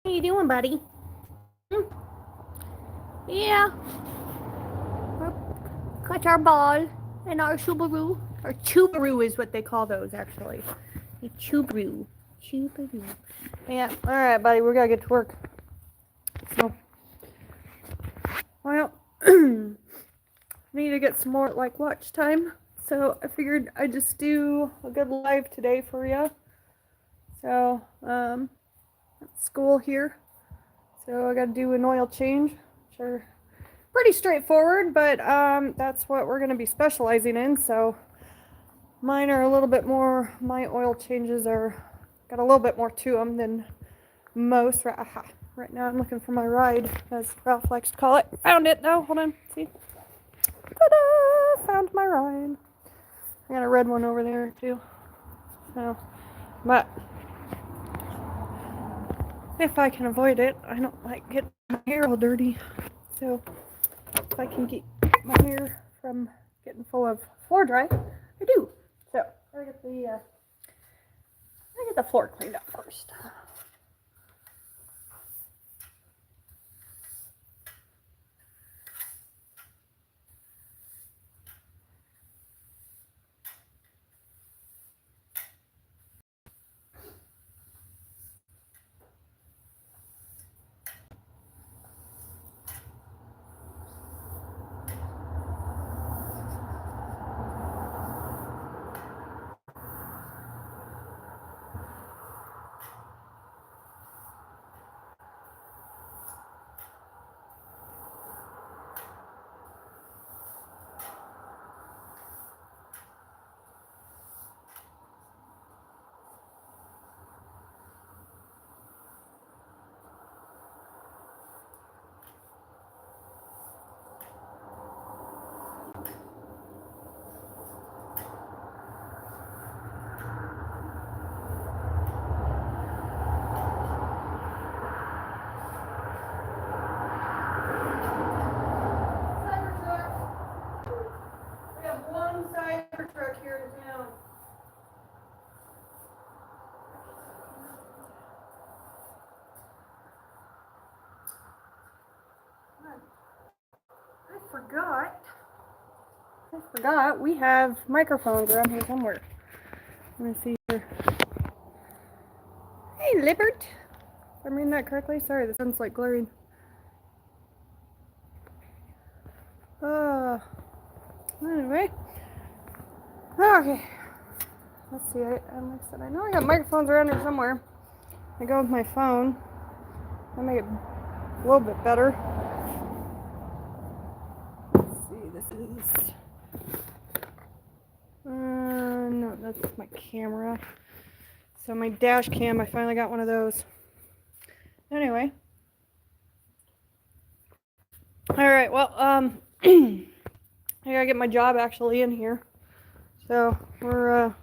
How you doing, buddy? Hmm? Yeah, got our ball and our Subaru. Or Chubaru is what they call those, actually. A Chubaru. Chubaru. Yeah, alright, buddy, we gotta get to work. So, well, need to get some more, watch time. So, I figured I'd just do a good live today for you. So, school here. So, I gotta do an oil change. Sure. Pretty straightforward, but that's what we're going to be specializing in. So mine are a little bit more, my oil changes are got a little bit more to them than most. Right now I'm looking for my ride, as Ralph likes to call it. Found it though. Hold on. See? Ta-da! Found my ride. I got a red one over there too. So, but if I can avoid it, I don't like getting my hair all dirty. So if I can keep my hair from getting full of floor dry, I do. So I get the floor cleaned up first. We have one cyber truck here in town. I forgot. We have microphones around here somewhere. Let me see here. Hey, Libert. If I'm reading that correctly. Sorry, the sun's like glaring. Anyway. Okay. Let's see. Like I said, I know I got microphones around here somewhere. I go with my phone. I make it a little bit better. Let's see. This is. No, that's my camera. So my dash cam, I finally got one of those. Anyway. Alright, well, I gotta get my job actually in here. So, we're,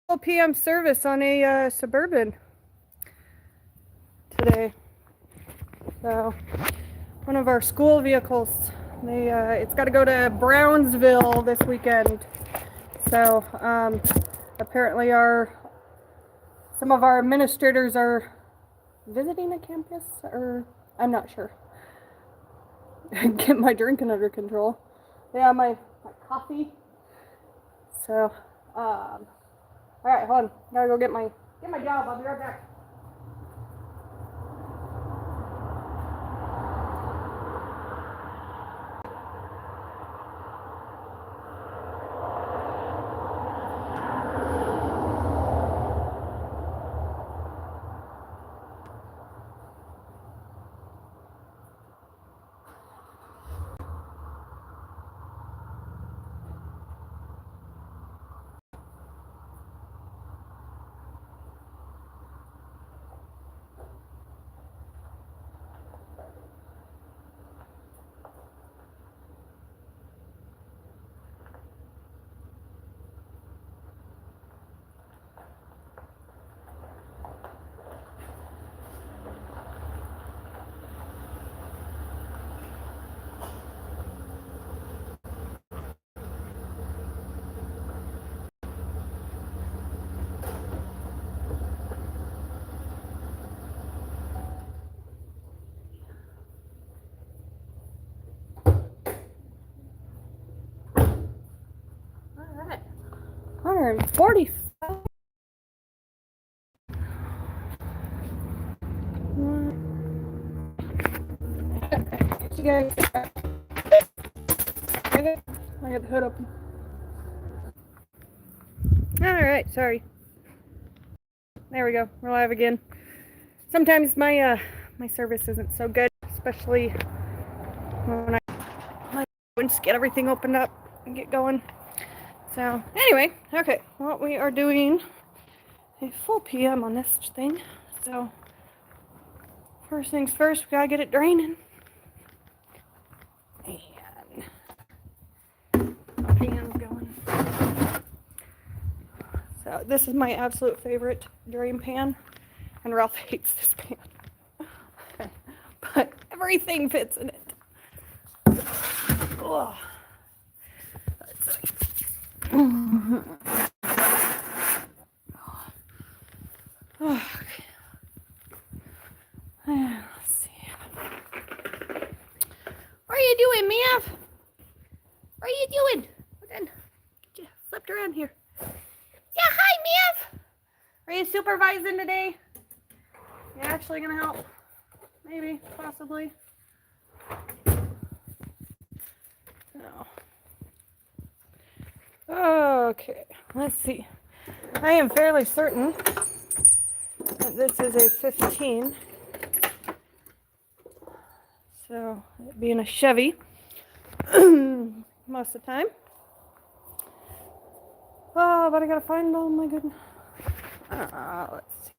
12 p.m. service on a, Suburban today. So, one of our school vehicles, it's gotta go to Brownsville this weekend. So, apparently some of our administrators are visiting a campus, or I'm not sure. Get my drinking under control. Yeah, my coffee. So, all right, hold on. Gotta go get my job. I'll be right back. darn, 45. You guys, I got the hood open. Alright, sorry. There we go. We're live again. Sometimes my service isn't so good, especially when I just get everything opened up and get going. So anyway, okay, what we are doing a full PM on this thing. So first things first, we gotta get it draining. And my pan's going. So this is my absolute favorite drain pan, and Ralph hates this pan. But everything fits in it. Oh. Okay. Let's see. What are you doing, Mav? What are you doing? Get you flipped around here. Yeah, hi, Mav. Are you supervising today? You actually gonna help? Maybe, possibly. No. Okay, let's see. I am fairly certain that this is a 15. So, it being a Chevy most of the time. Oh, but I gotta find, oh my goodness. Let's see.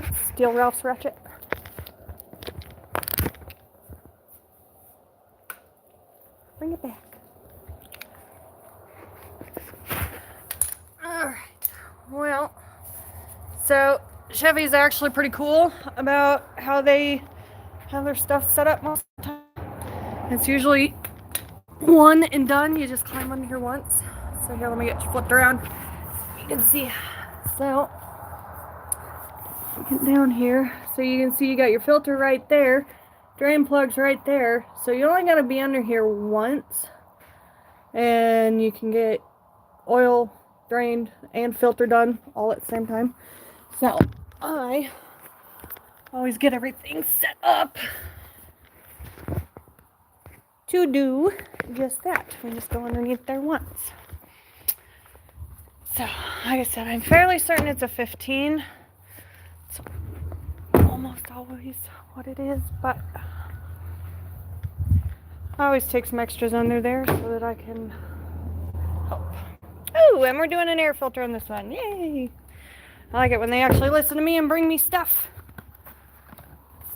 Let's steal Ralph's ratchet. Bring it back. Alright, well, so Chevy's actually pretty cool about how they have their stuff set up most of the time. It's usually one and done. You just climb under here once. So here, let me get you flipped around so you can see. So, get down here so you can see you got your filter right there. Drain plug's right there. So you only got to be under here once. And you can get oil drained and filter done all at the same time. So I always get everything set up to do just that. We just go underneath there once. So like I said, I'm fairly certain it's a 15. It's almost always what it is, but I always take some extras under there so that I can help. Oh, and we're doing an air filter on this one. Yay! I like it when they actually listen to me and bring me stuff.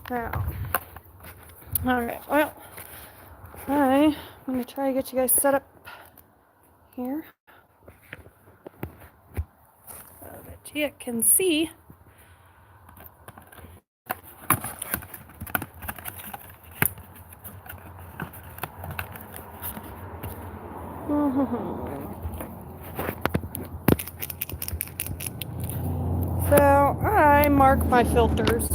Now, alright, well, I'm going to try to get you guys set up here so that you can see. So I mark my filters.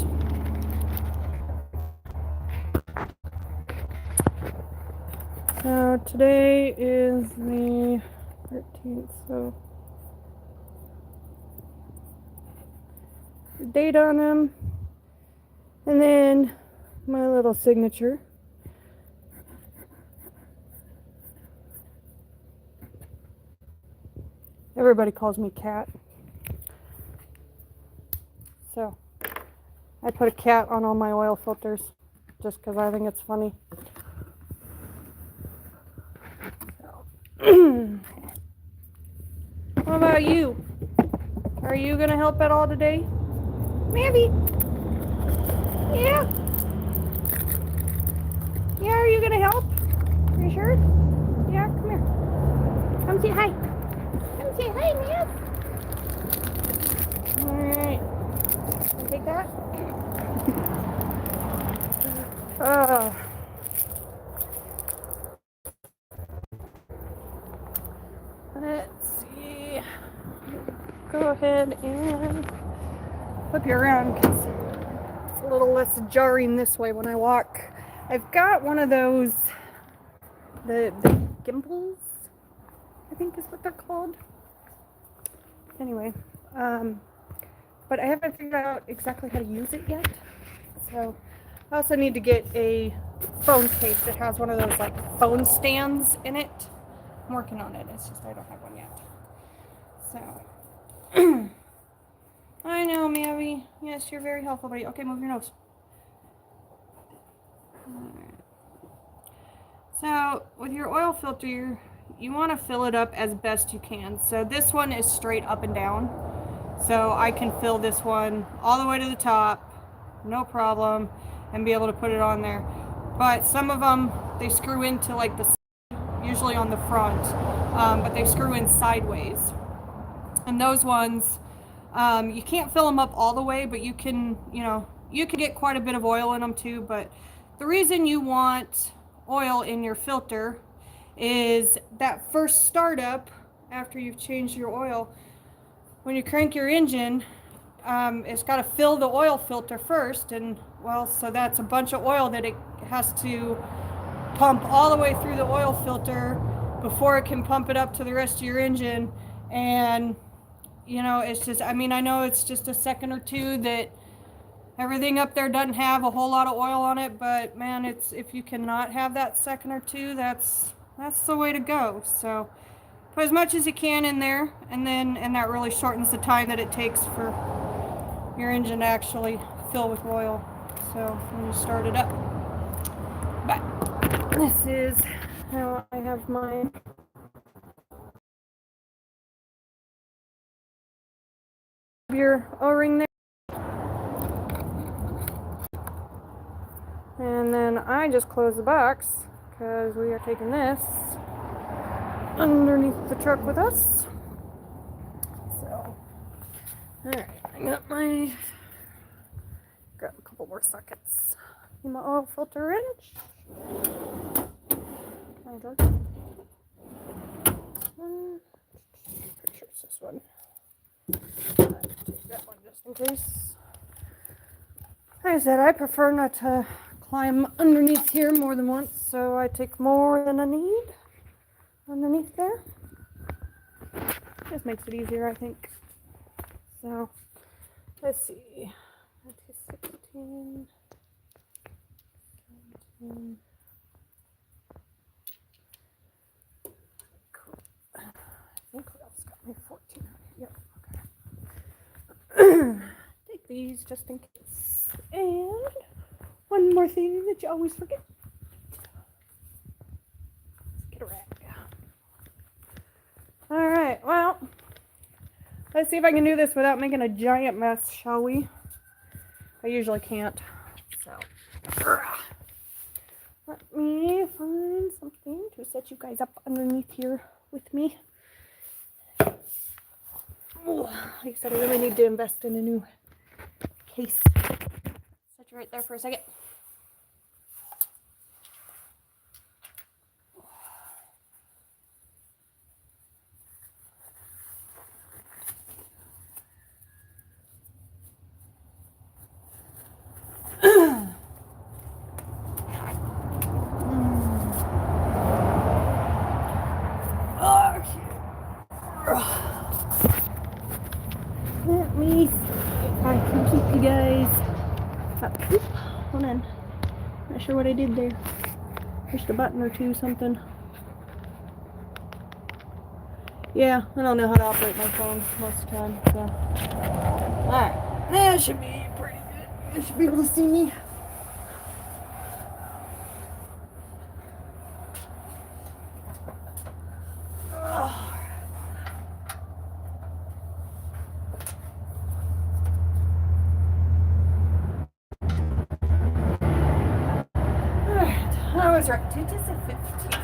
So today is the 13th, so the date on them, and then my little signature. Everybody calls me Cat. So I put a cat on all my oil filters just because I think it's funny. What about you? Are you going to help at all today? Maybe. Yeah. Yeah, are you going to help? Are you sure? Yeah, come here. Come say hi. Come say hi, man. Alright. Take that. Let's see. Go ahead and flip you around because it's a little less jarring this way when I walk. I've got one of those, the gimbals, I think is what they're called. Anyway, but I haven't figured out exactly how to use it yet. So I also need to get a phone case that has one of those like phone stands in it. I'm working on it. It's just I don't have one yet. So I know, Mavi. Yes, you're very helpful, buddy. Okay, move your nose. So with your oil filter, you want to fill it up as best you can. So this one is straight up and down. So I can fill this one all the way to the top, no problem, and be able to put it on there. But some of them, they screw into like the, usually on the front, but they screw in sideways. And those ones, you can't fill them up all the way, but you can, you can get quite a bit of oil in them too. But the reason you want oil in your filter is that first startup after you've changed your oil. When you crank your engine, it's got to fill the oil filter first, and well, so that's a bunch of oil that it has to pump all the way through the oil filter before it can pump it up to the rest of your engine. And it's just, I mean, I know it's just a second or two that everything up there doesn't have a whole lot of oil on it, but man, it's, if you cannot have that second or two, that's the way to go. So put as much as you can in there, and that really shortens the time that it takes for your engine to actually fill with oil. So when you start it up. But this is how I have my your O-ring there. And then I just close the box because we are taking this underneath the truck with us. So, alright, I got my, grab a couple more sockets. Need my oil filter wrench. Okay, George. Pretty sure it's this one. Take that one just in case. Like I said, I prefer not to climb underneath here more than once, so I take more than I need underneath there. Just makes it easier, I think. So, let's see. 16, 17. I think that's got me 14. Yep, okay. Take these just in case. And one more thing that you always forget. Get a rag. Alright, well, let's see if I can do this without making a giant mess, shall we? I usually can't. So, let me find something to set you guys up underneath here with me. Oh, like I said, I really need to invest in a new case. Set you right there for a second. Let me see if I can keep you guys up. Oop, hold on. Not sure what I did there. Pushed a button or two, something. Yeah, I don't know how to operate my phone most of the time, so. Alright, that should be pretty good. You should be able to see me. I was right. It is a 15.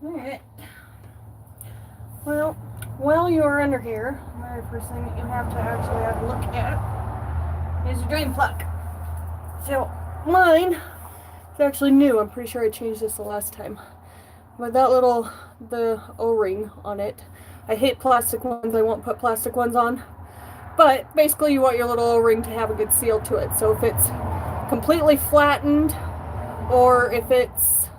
Alright. Well, while you're under here, the very first thing that you have to actually have a look at is your drain plug. So, mine is actually new. I'm pretty sure I changed this the last time. But that the O-ring on it. I hate plastic ones. I won't put plastic ones on. But basically you want your little O-ring to have a good seal to it. So if it's completely flattened, or if it's,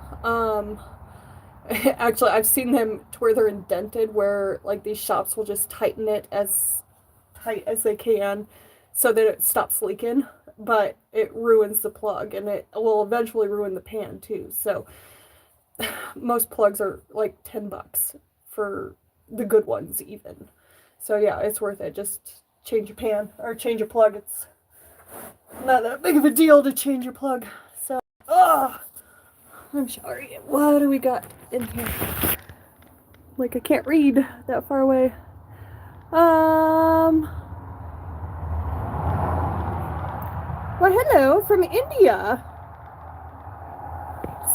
actually I've seen them to where they're indented, where like these shops will just tighten it as tight as they can so that it stops leaking, but it ruins the plug, and it will eventually ruin the pan too. So most plugs are like $10 for the good ones even. So yeah, it's worth it. Just change your pan or change your plug. It's not that big of a deal to change your plug. So, I'm sorry. What do we got in here? Like, I can't read that far away. Well, hello from India.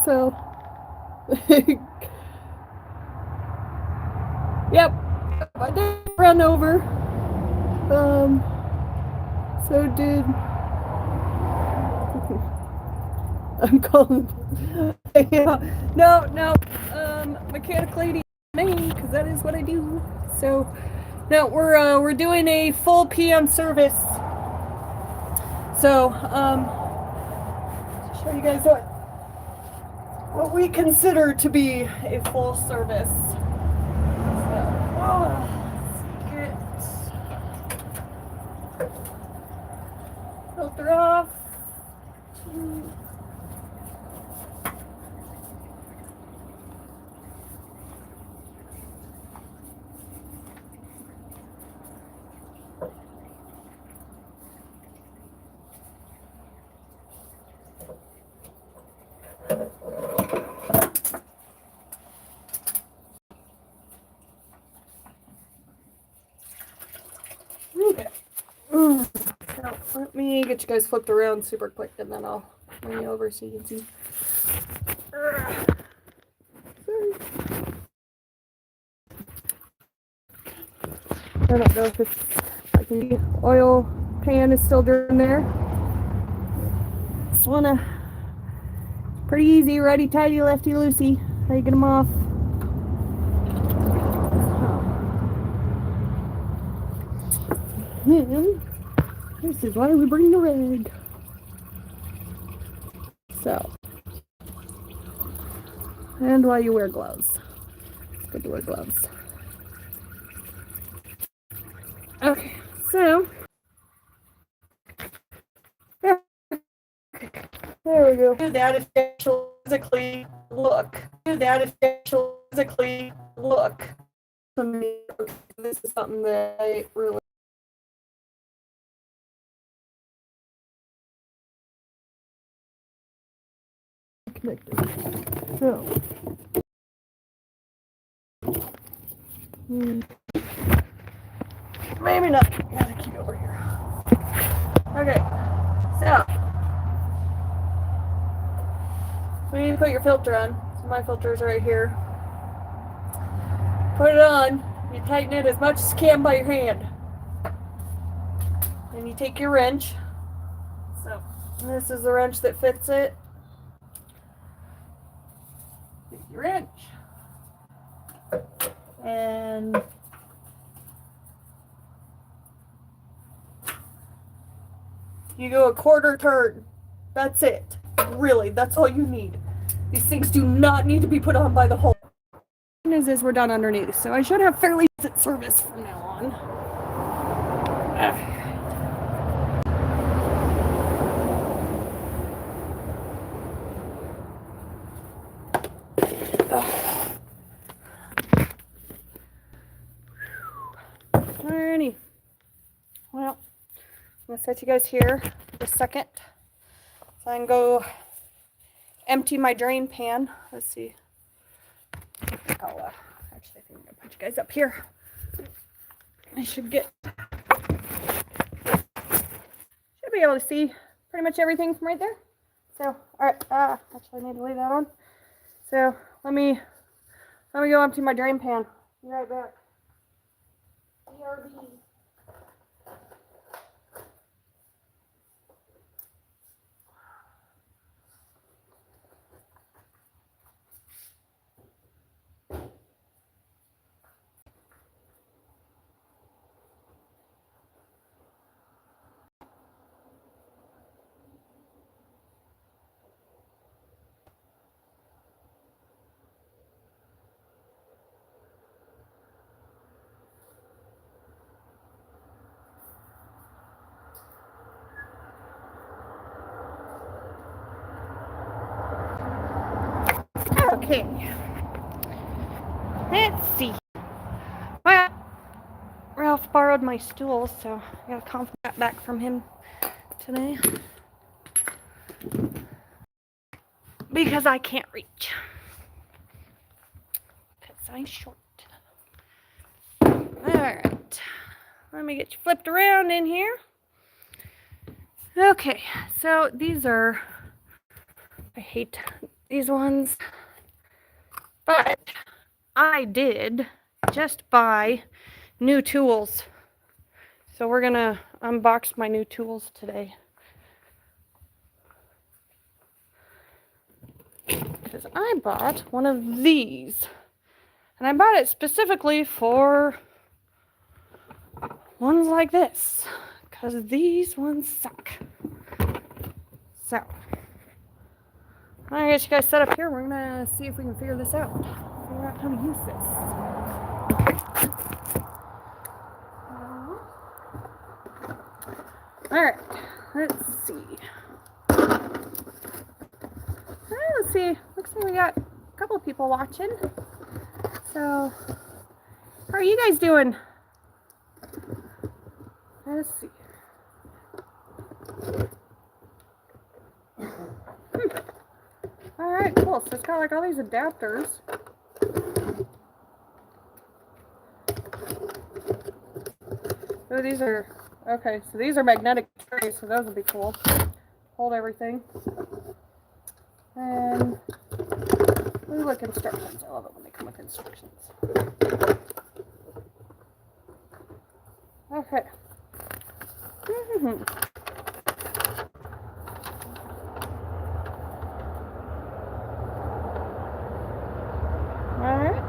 So, yep, I did run over. So did I'm calling. Yeah, no, mechanic lady Maine, because that is what I do. So, no, we're doing a full PM service. So, show you guys what we consider to be a full service. So, let's get filter off. Okay. So let me get you guys flipped around super quick, and then I'll bring you over so you can see. I don't know if I can see. Oil pan is still in there. Just wanna pretty easy, righty tighty, lefty loosey. How you get them off? And this is why we bring the rig. So, and why you wear gloves. It's good to wear gloves. Okay, so there we go. Do that if you actually physically look. Do that if you actually physically look. This is something that I really connected. So, maybe not. Gotta keep it over here. Okay, so we need to put your filter on. So my filter's right here. Put it on. You tighten it as much as you can by your hand. Then you take your wrench. So this is the wrench that fits it. Take your wrench. And you go a quarter turn. That's it. Really, that's all you need. These things do not need to be put on by the hole. The news is we're done underneath, so I should have fairly decent service from now on. Alrighty. Well, I'm gonna set you guys here for a second, so I can go empty my drain pan. Let's see. I'll actually, I think I'm gonna put you guys up here. I should be able to see pretty much everything from right there. So, all right. Actually, I need to leave that on. So let me Let me go empty my drain pan. Be right back. BRB. Okay. Let's see. Well, Ralph borrowed my stool, so I got a compliment back from him today. Because I can't reach. Because I'm short. Alright. Let me get you flipped around in here. Okay, so these are, I hate these ones, but I did just buy new tools. So we're gonna unbox my new tools today. Because I bought one of these. And I bought it specifically for ones like this. Because these ones suck. So, I guess you guys set up here. We're gonna see if we can figure this out. Figure out how to use this. Alright, let's see. Let's see. Looks like we got a couple people watching. So, how are you guys doing? Let's see. Alright, cool. So it's got like all these adapters. Oh, these are, okay, so these are magnetic trays, so those will be cool. Hold everything. And we look instructions. I love it when they come with instructions. Okay. Alright.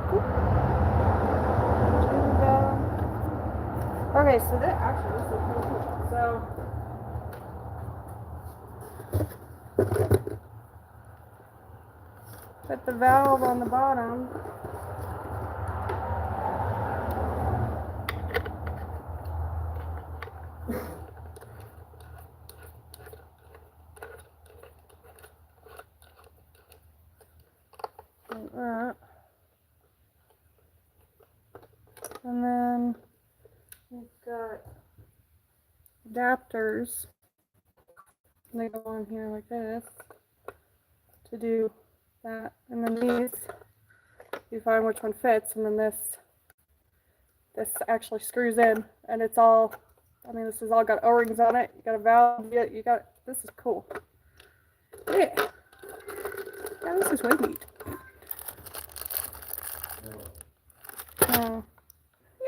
Okay, so this actually this is pretty cool. So put the valve on the bottom. Like that. And then we've got adapters. And they go on here like this to do that. And then these, you find which one fits, and then this actually screws in, and it's all, I mean, this has all got O-rings on it. You got a valve, you got, this is cool. Yeah. Yeah, this is way neat.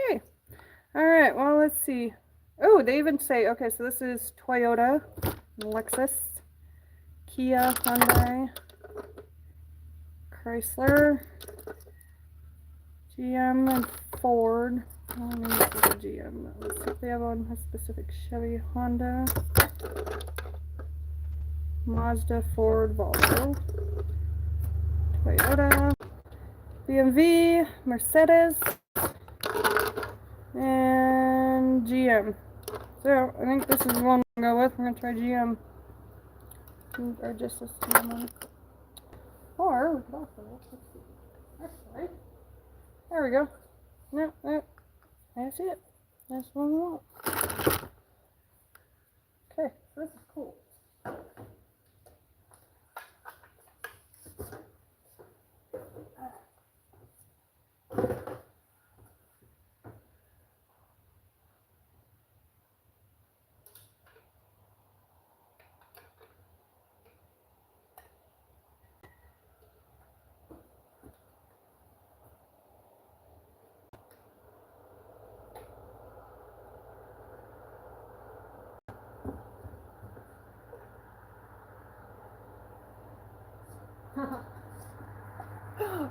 Yay. Alright, well, let's see. Oh, they even say, okay, so this is Toyota, Lexus, Kia, Hyundai, Chrysler, GM, and Ford. Oh, maybe this is a GM. Let's see if they have one specific. Chevy, Honda, Mazda, Ford, Volvo, Toyota, BMW, Mercedes, and GM. So I think this is the one we'll go with. We're gonna try GM, or just this one. Or we could also, let's see. Actually, there we go. No, that's it. That's what we want. Okay, so this is cool.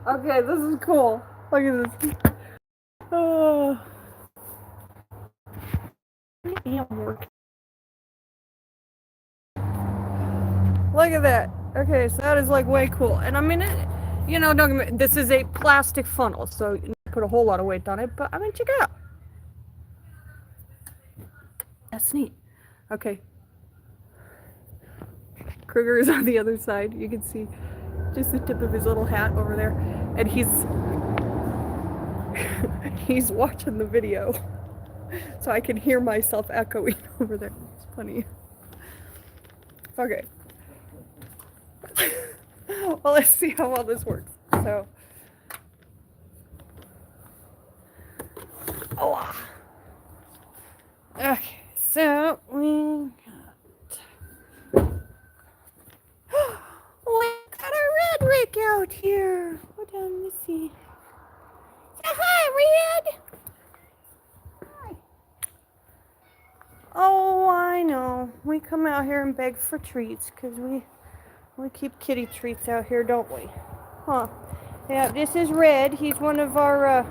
Okay, this is cool. Look at this. Oh. Look at that. Okay, so that is like way cool. And I mean, this is a plastic funnel, so you put a whole lot of weight on it, but I mean, check it out. That's neat. Okay. Kruger is on the other side. You can see just the tip of his little hat over there. And he's watching the video. So I can hear myself echoing over there. It's funny. Okay. Well, let's see how well this works. So, oh, okay. So we got a red Rick out here. Hold on, let's see. Hi, Red. Hi. Oh, I know. We come out here and beg for treats because we keep kitty treats out here, don't we? Huh. Yeah, this is Red. He's one of our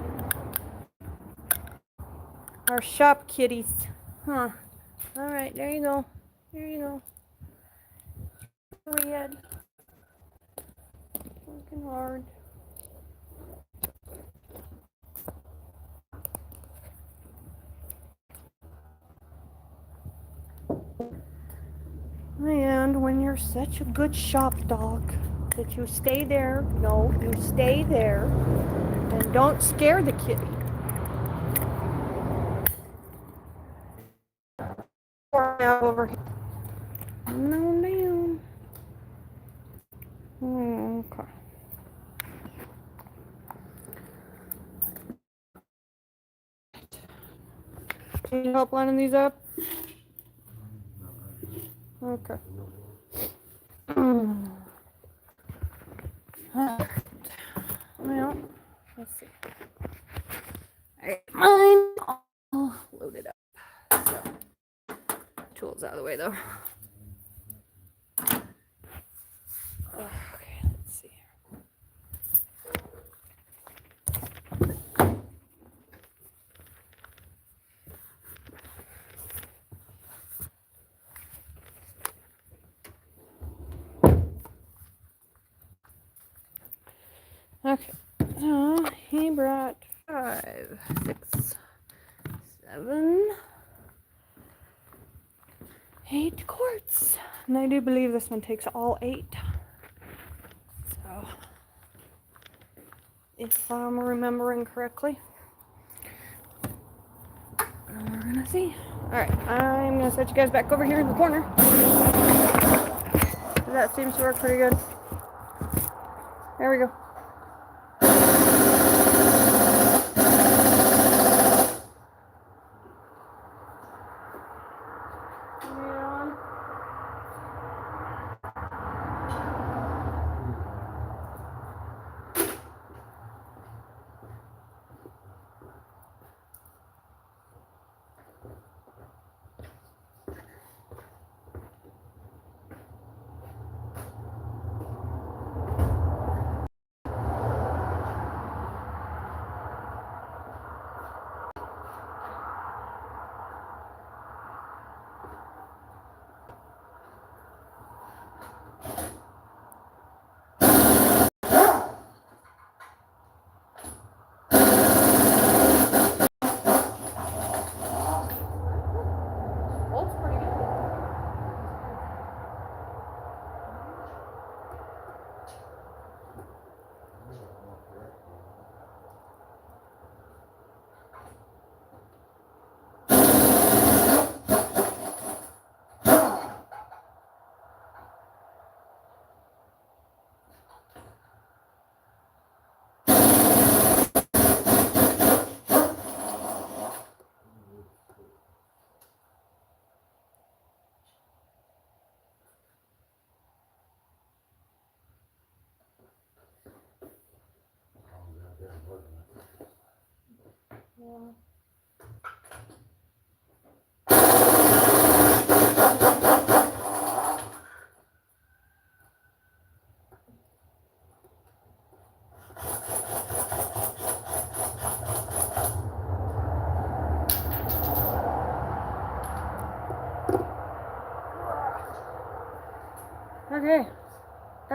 shop kitties. Huh. All right, there you go. There you go. Red. Working hard. And when you're such a good shop dog that you stay there, no, you stay there and don't scare the kitty. Over here. No, down. Okay. Can you help lining these up? Okay. Well, let's see. Alright, mine all loaded up. So, tools out of the way though. Okay, let's see. Okay, so he brought 5, 6, 7, 8 quarts. And I do believe this one takes all 8. So, if I'm remembering correctly. We're gonna see. Alright, I'm gonna set you guys back over here in the corner. That seems to work pretty good. There we go.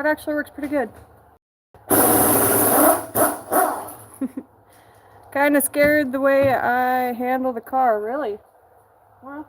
That actually works pretty good. Kind of scared the way I handle the car, really. Well.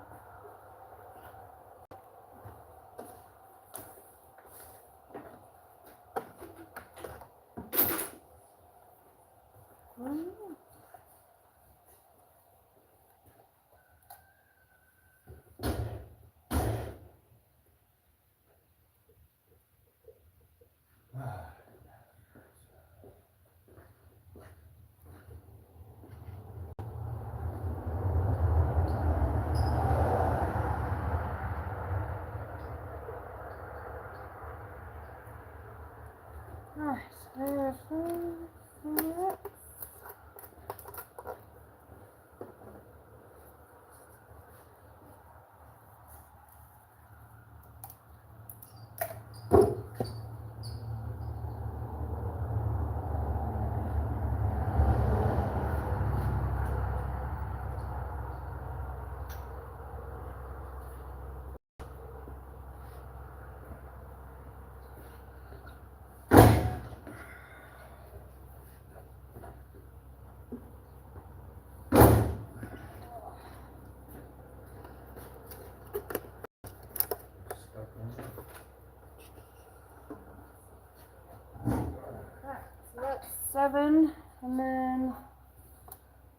That's 7, and then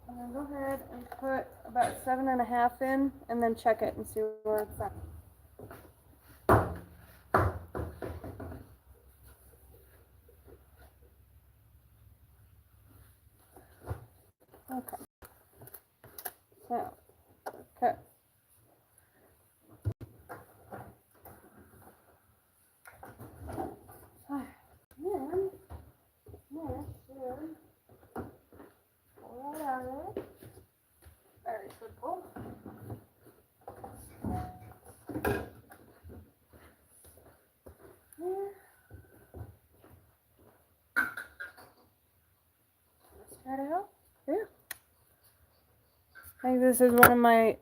I'm gonna go ahead and put about 7.5 in, and then check it and see where it's at. Okay. So, okay. Very simple. Spread it out. Yeah. I think this is one of my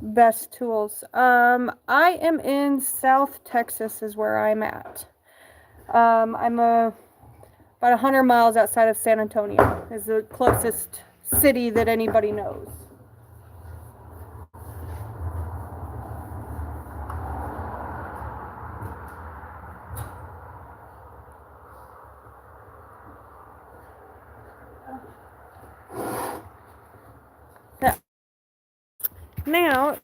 best tools. I am in South Texas is where I'm at. I'm about 100 miles outside of San Antonio is the closest city that anybody knows. Now,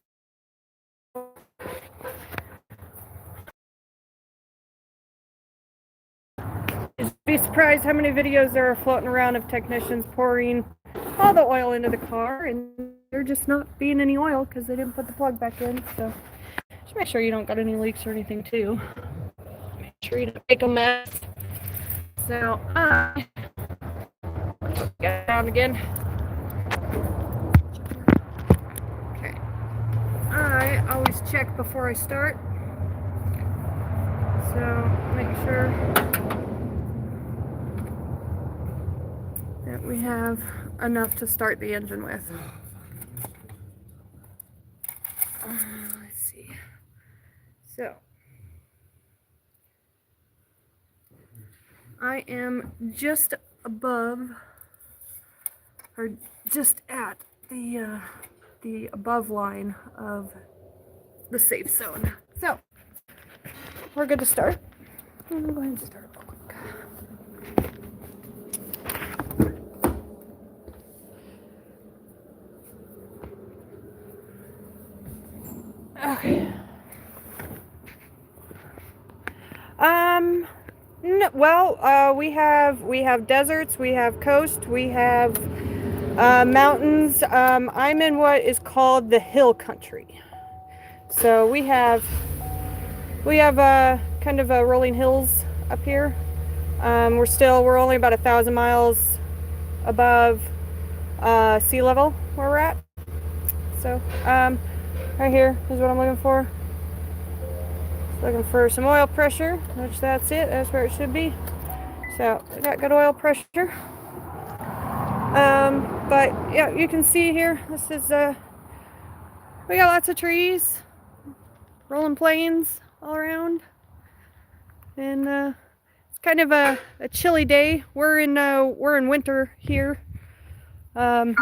you'd be surprised how many videos there are floating around of technicians pouring all the oil into the car, and they're just not being any oil because they didn't put the plug back in. So just make sure you don't got any leaks or anything too. Make sure you don't make a mess. So get down again. Okay. I always check before I start. So make sure that we have enough to start the engine with. Let's see. So I am just above, or just at the above line of the safe zone. So we're good to start. I'm going to go ahead and start real quick. Okay. No, well, we have deserts, we have coast, we have mountains. I'm in what is called the hill country. So we have kind of rolling hills up here. We're only about 1,000 miles above sea level where we're at. So right here is what I'm looking for. Looking for some oil pressure, which that's it. That's where it should be. So I got good oil pressure. But yeah, you can see here. This is we got lots of trees, rolling plains all around. and it's kind of a chilly day. We're in winter here. As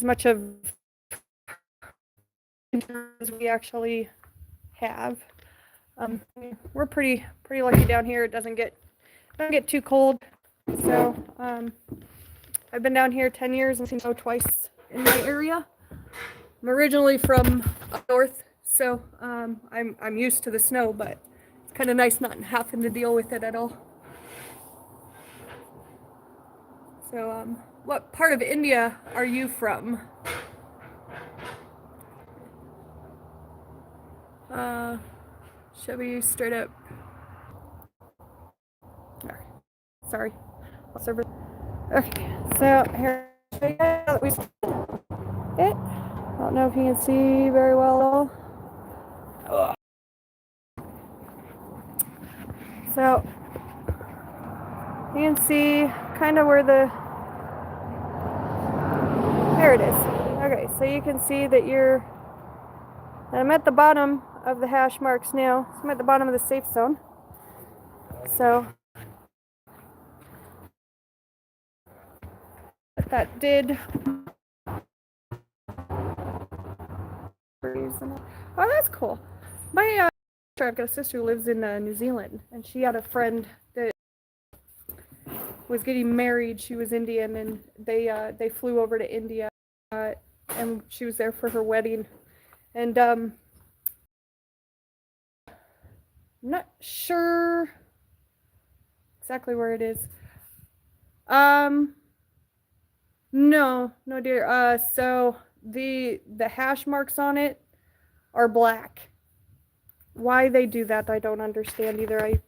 much of winter as we actually have. We're pretty lucky down here. It doesn't get too cold. So I've been down here 10 years and seen snow twice in my area. I'm originally from up north, so I'm used to the snow, but it's kind of nice not having to deal with it at all. So what part of India are you from? Should we straight up? Sorry. Okay, so here we go. We it. I don't know if you can see very well at all. So you can see kind of where there it is. Okay, so you can see that I'm at the bottom of the hash marks now. So I'm at the bottom of the safe zone. So that did. Oh, that's cool. I've got a sister who lives in New Zealand, and she had a friend that was getting married. She was Indian, and they flew over to India, and she was there for her wedding. And I'm not sure exactly where it is. No, dear. So the hash marks on it are black. Why they do that, I don't understand either.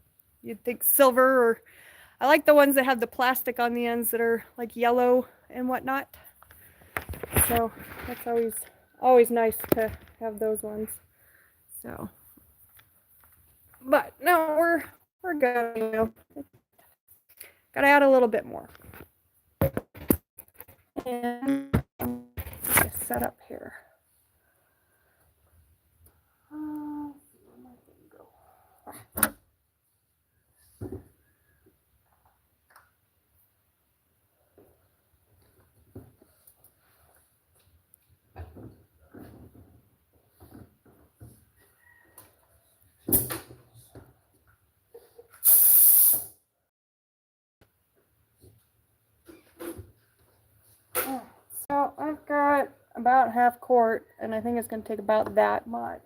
You'd think silver, or I like the ones that have the plastic on the ends that are like yellow and whatnot. So that's always nice to have those ones. So, but no, we're good. You know, gotta add a little bit more. And just set up here. So I've got about half quart, and I think it's going to take about that much.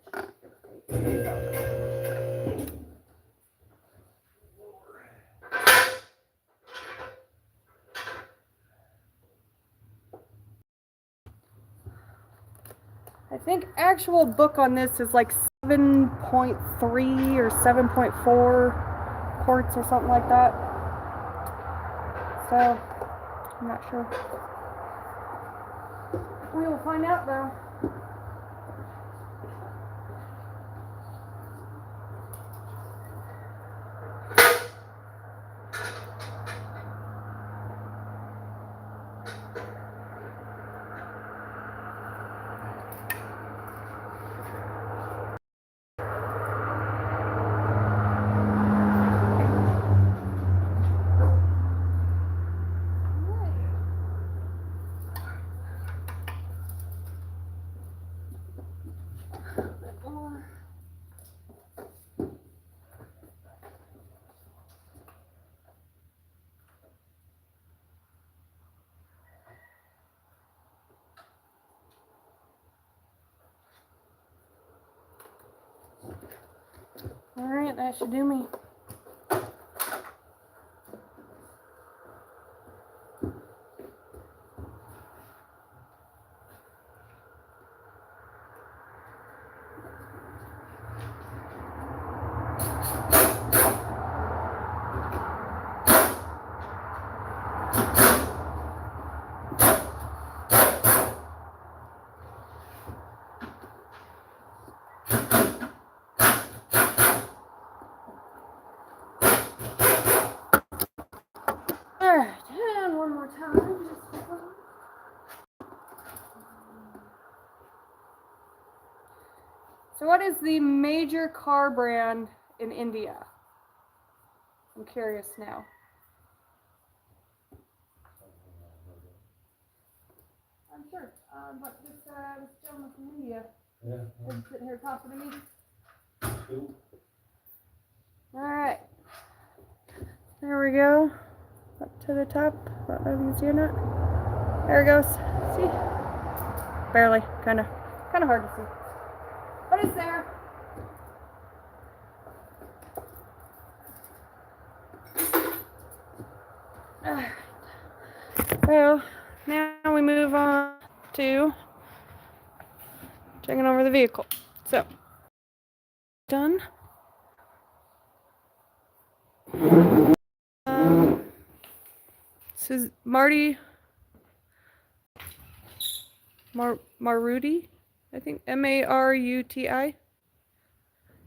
I think actual book on this is like 7.3 or 7.4 quarts or something like that. So I'm not sure. We will find out though. Alright, that should do me. Alright, and one more time. So what is the major car brand in India? I'm curious now. I'm sure. But this gentleman from India is sitting here talking to me. Cool. Alright. There we go. Up to the top. Are you seeing it? There it goes. See? Barely. Kinda hard to see. But it's there. So now we move on to checking over the vehicle. So done. This is Maruti, I think Maruti.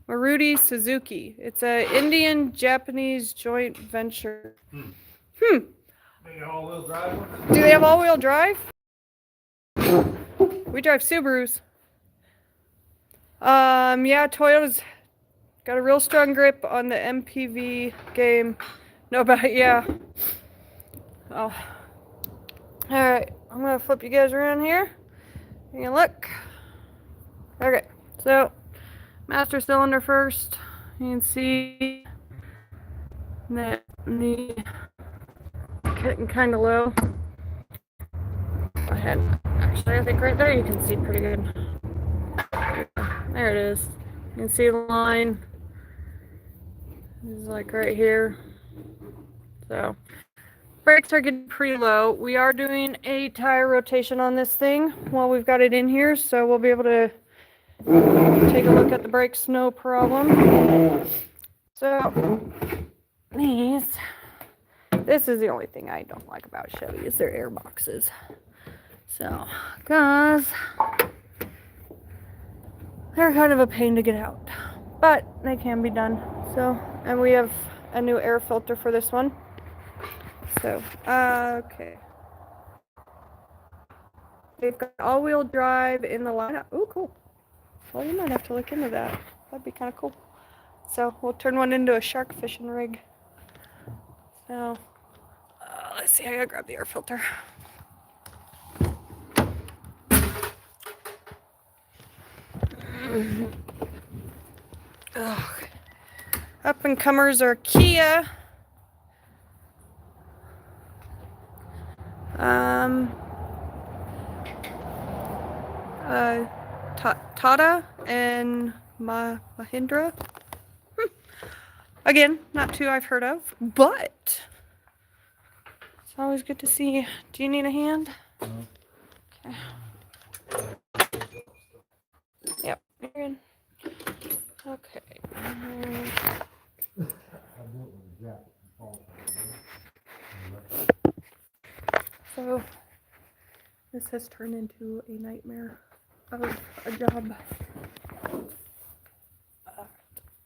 Maruti Suzuki. It's a Indian-Japanese joint venture. They got all-wheel drive ones? Do they have all-wheel drive? We drive Subarus. Yeah, Toyota's got a real strong grip on the MPV game. No, but yeah. Oh. Alright, I'm gonna flip you guys around here. You can look. Okay, so master cylinder first. You can see that the getting kind of low. Actually, I think right there you can see pretty good. There it is. You can see the line. It's like right here. So brakes are getting pretty low. We are doing a tire rotation on this thing while we've got it in here, so we'll be able to take a look at the brakes, no problem. So this is the only thing I don't like about Chevy is their air boxes. So, cause they're kind of a pain to get out, but they can be done. So, and we have a new air filter for this one. So, okay. They've got all-wheel drive in the lineup. Oh, cool. Well, you might have to look into that. That'd be kind of cool. So, we'll turn one into a shark fishing rig. So, let's see. I gotta grab the air filter. Ugh. Up and comers are Kia. Tata and Mahindra. Again, not two I've heard of, but it's always good to see. Do you need a hand? Okay. Yep, you're in. Okay. So this has turned into a nightmare of a job.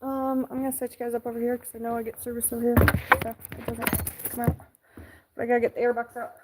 I'm gonna set you guys up over here because I know I get service over here, so it doesn't come out. But I gotta get the airbox out.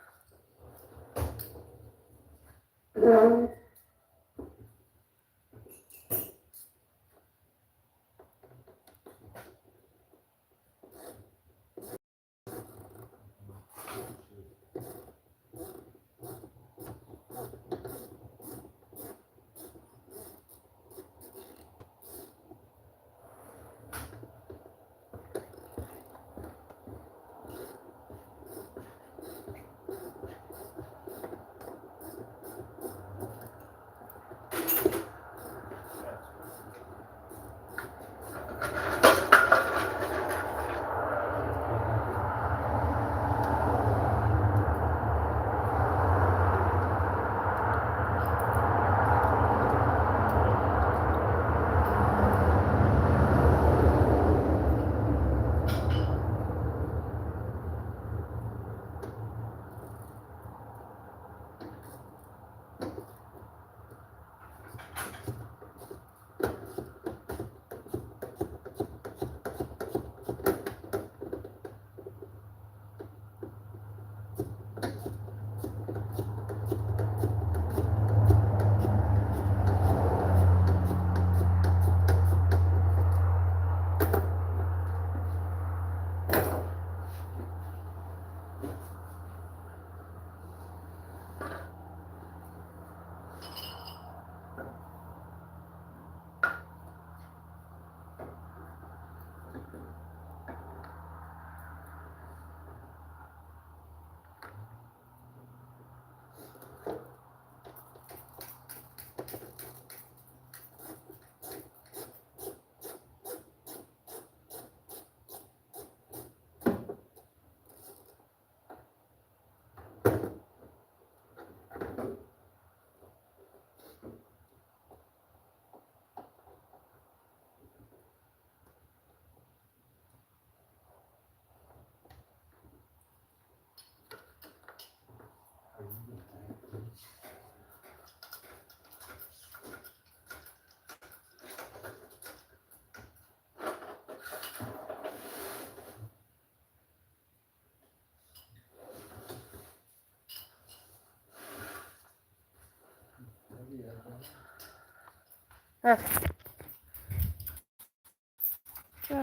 Okay. So,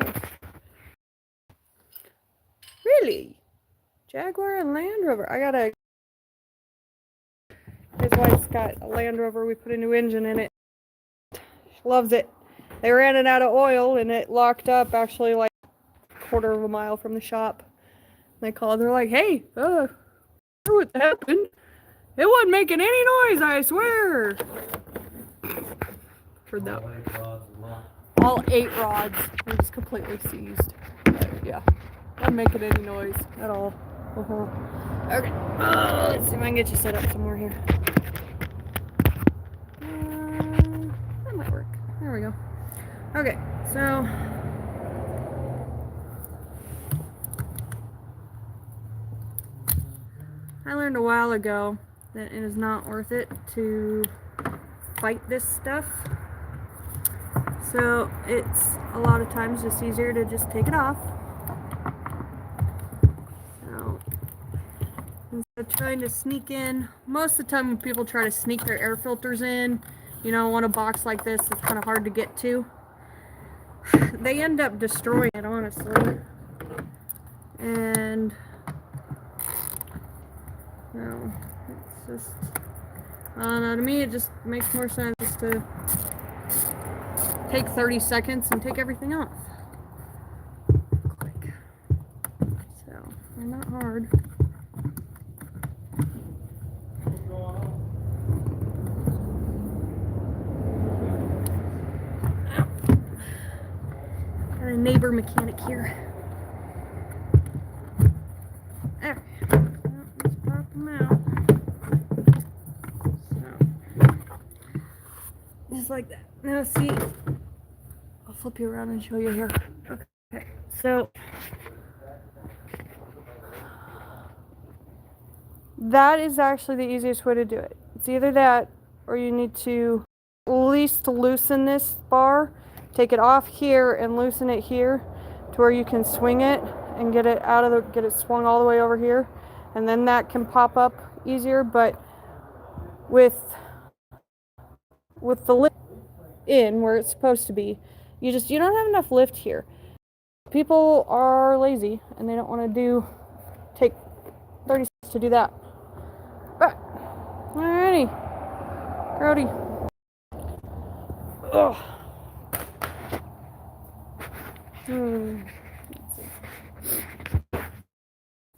really? Jaguar and Land Rover. His wife's got a Land Rover. We put a new engine in it. She loves it. They ran it out of oil and it locked up actually like a quarter of a mile from the shop. They called. They're like, "Hey, what happened? It wasn't making any noise, I swear." Heard that. All 8 rods were just completely seized. Yeah, not making any noise at all. Okay, let's see if I can get you set up somewhere here. That might work. There we go. Okay, so I learned a while ago that it is not worth it to fight this stuff. So it's a lot of times just easier to just take it off. So instead of trying to sneak in, most of the time when people try to sneak their air filters in, you know, on a box like this, it's kind of hard to get to. They end up destroying it, honestly. And no, it's just, I don't know, to me it just makes more sense to take 30 seconds and take everything off. Click. So, they're not hard. Got a neighbor mechanic here. There. Let's pop them out. So, just like that. Now see, I'll flip you around and show you here. Okay, so that is actually the easiest way to do it. It's either that or you need to at least loosen this bar, take it off here and loosen it here to where you can swing it and get it swung all the way over here, and then that can pop up easier. But with the lift in where it's supposed to be, you don't have enough lift here. People are lazy and they don't want to take 30 seconds to do that. But alrighty, Grody. Ugh.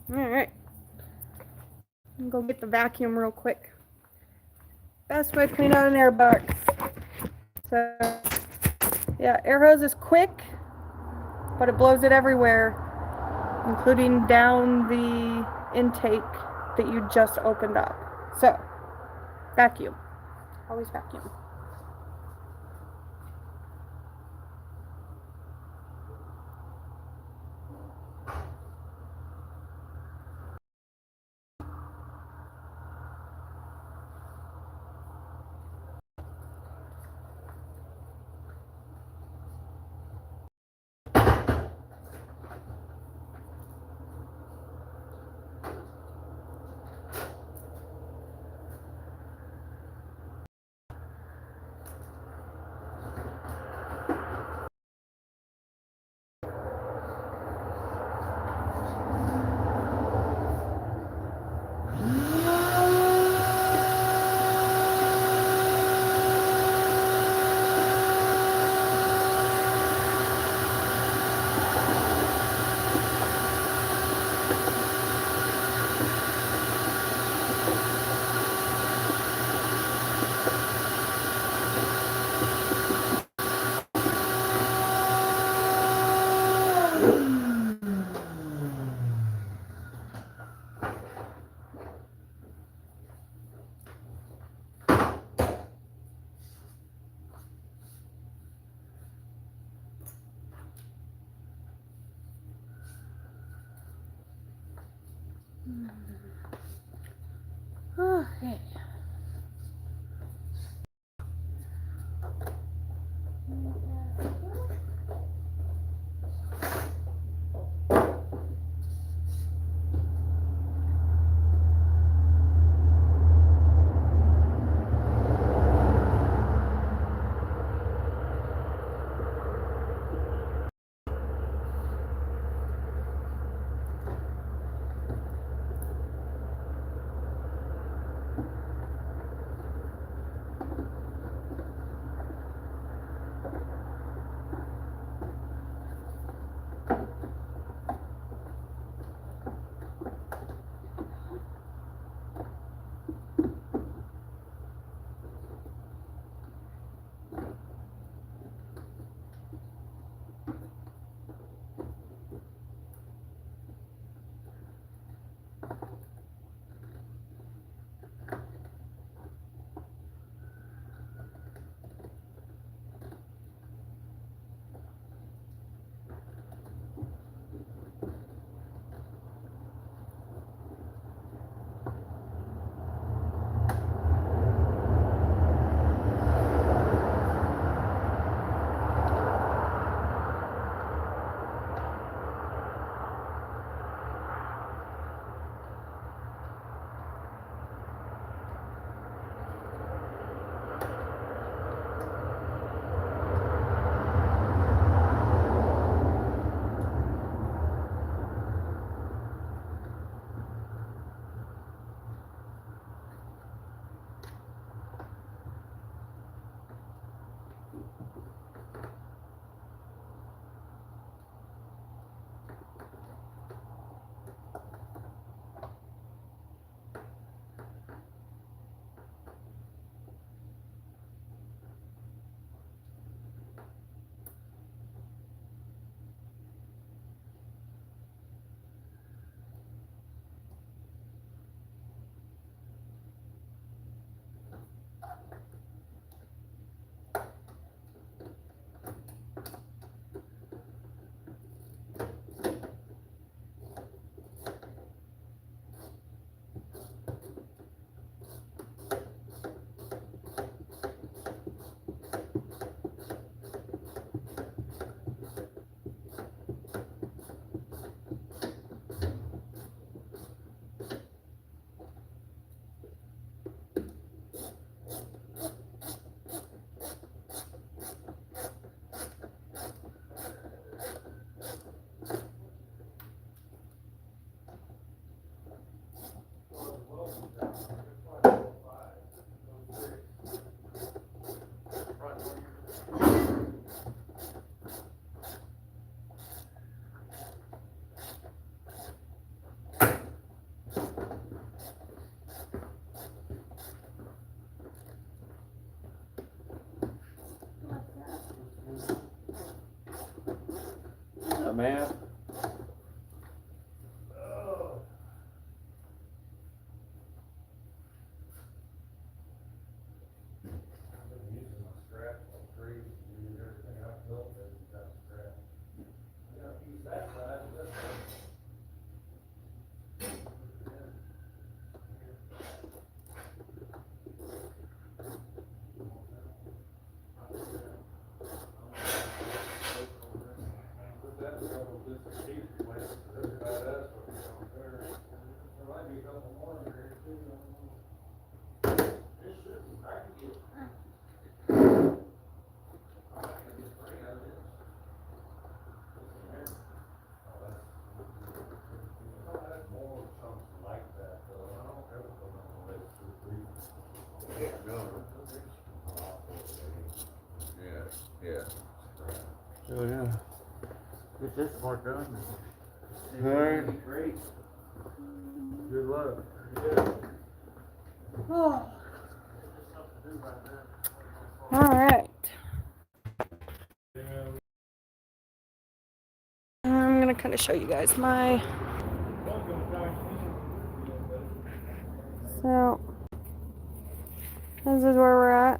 Alright. I'm gonna go get the vacuum real quick. Best way to clean out an air box. So, yeah, air hose is quick, but it blows it everywhere, including down the intake that you just opened up. So, vacuum. Always vacuum. Okay. that math? Yeah. Oh, yeah. Get this part done. Alright. Great. Good luck. Oh. All right. I'm gonna kind of show you guys my. So this is where we're at.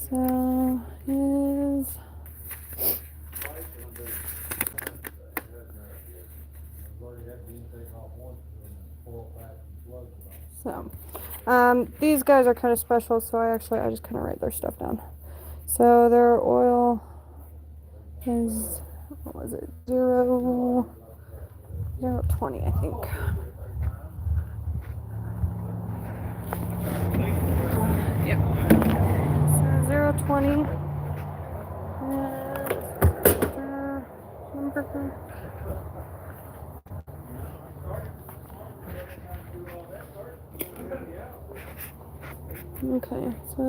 So is so these guys are kind of special, so I just kind of write their stuff down. So their oil is, what was it, 0.20, I think. Yep. So 0.20. Okay, so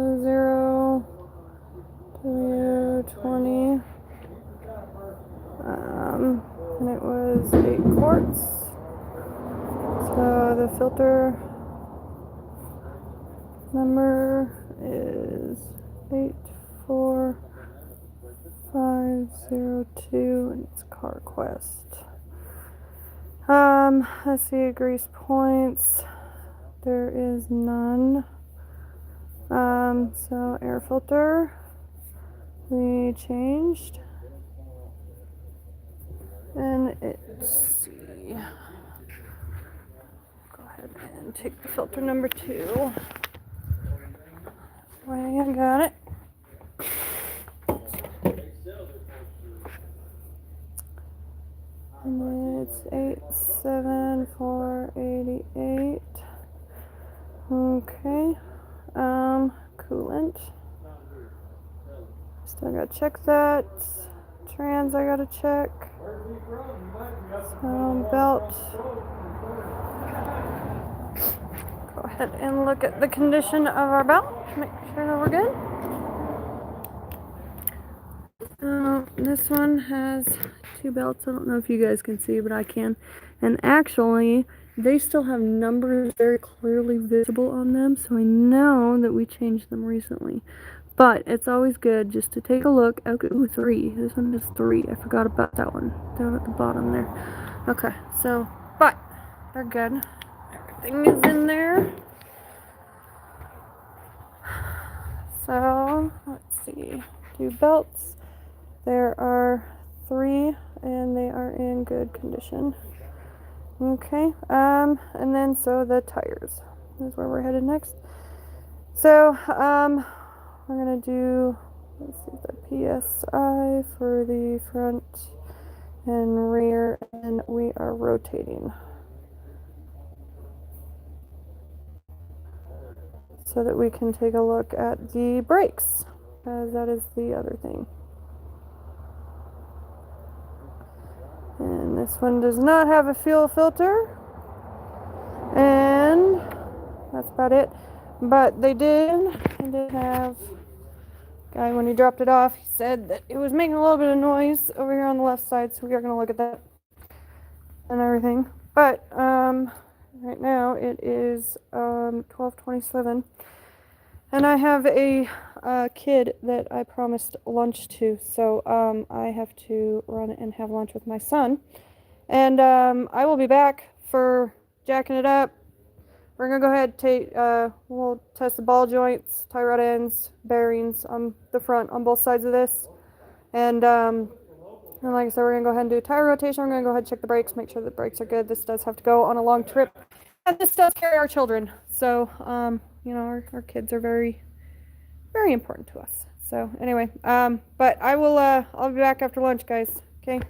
0.20. And it was 8 quarts. So the filter number is 84502, and it's CarQuest. Let's see, grease points. There is none. So air filter, we changed. And let's see. Go ahead and take the filter number 2. Way I got it. And it's 87488. Okay. Coolant. Still gotta check that. Trans I gotta check. Belt. Go ahead and look at the condition of our belt. Make sure that we're good. This one has 2 belts. I don't know if you guys can see, but I can. And actually, they still have numbers very clearly visible on them, so I know that we changed them recently. But it's always good just to take a look. Okay, ooh, 3. This one is 3. I forgot about that one down at the bottom there. Okay, so, but they're good. Everything is in there. So, let's see. 2 belts. There are 3, and they are in good condition. Okay, and then so the tires is where we're headed next. So, we're gonna do, let's see, the PSI for the front and rear, and we are rotating so that we can take a look at the brakes, as that is the other thing. And this one does not have a fuel filter, and that's about it. But they did have, guy, when he dropped it off, he said that it was making a little bit of noise over here on the left side, so we are going to look at that and everything. But right now it is 12:27, And I have a kid that I promised lunch to, so I have to run and have lunch with my son. And I will be back for jacking it up. We're gonna go ahead and take, we'll test the ball joints, tie rod ends, bearings on the front on both sides of this. And like I said, we're gonna go ahead and do a tire rotation. We're gonna go ahead and check the brakes, make sure the brakes are good. This does have to go on a long trip. And this does carry our children. So, you know, our kids are very, very important to us. So anyway, but I will, I'll be back after lunch, guys. Okay.